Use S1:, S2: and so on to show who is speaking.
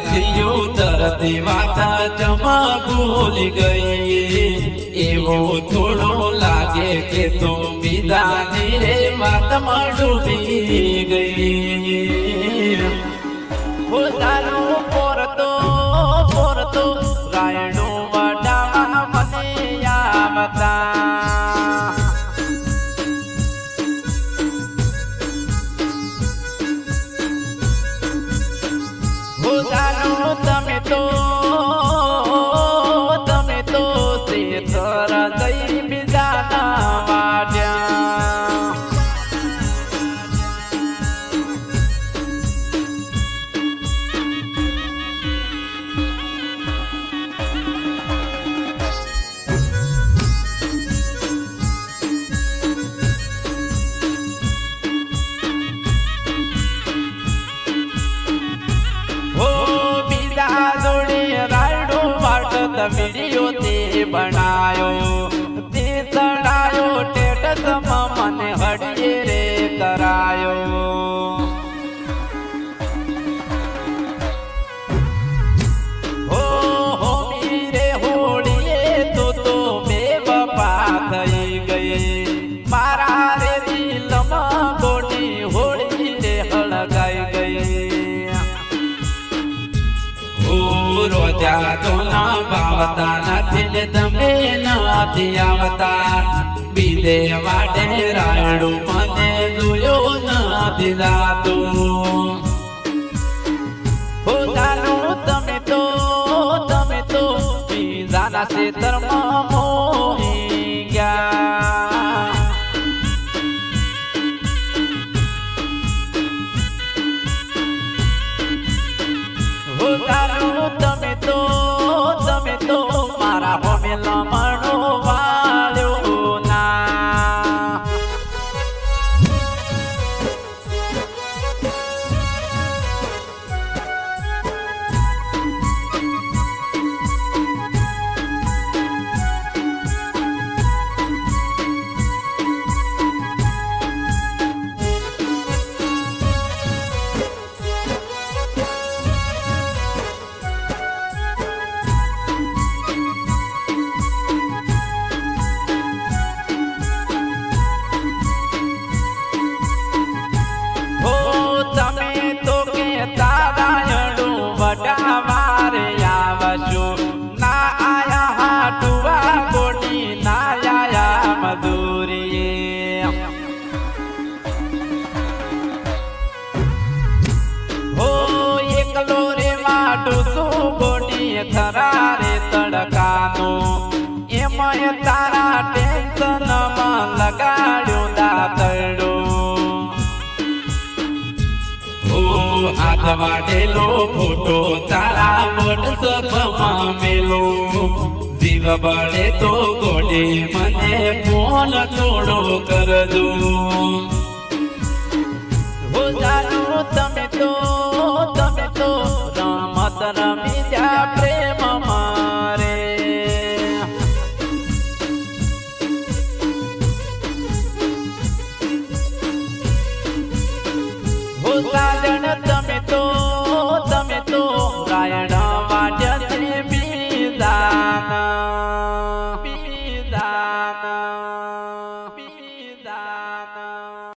S1: ત્યાંથી ઉતરતી વાત જમા ભૂલી ગઈ એવું થોડું લાગે કે તું બીજાની રે વાતમાં ડૂબી ગઈ તારું પોરતો પોરતો રાયણું વડાવા મને આવતા તમે તો શેતર જઈ બીજાના વાડ્યા વિડીયો તે બનાયો તે ચડાયો ટેટસમાં મને હડીએ રે કરાયો હો મીરે હોળીએ તો બે બપા થઈ ગઈ મારા રે દિલમાં ગોડી હોળી રે હળગાઈ ગઈ રોજા તો ના ભાવતા નથી ને તમે નથી આવતા બીજે વાટે રાયડું મને જોયો નથી જાતું હો જાનું તમે તો બીજાના ખેતરમાં મોહી ગયા હો જાનું તમે તો મારા હોમે લમણો વાળ્યો ના વડાવારે આવજો ના આયા હાટુવા ગોડી ના આયા મજૂરી હો એકલો રે માટું શું ગોડી ખરા રે તડકાનો એમાં તારા ટેન્શનમાં લગાડ્યો દાતડો હાથ વાટેલો ફોટો તારા વોટ્સઅપમાં મેલો જીવ બળે તો ગોડે મને ફોન થોડો કરજો હો જાનું તમે તો રમત રમી જા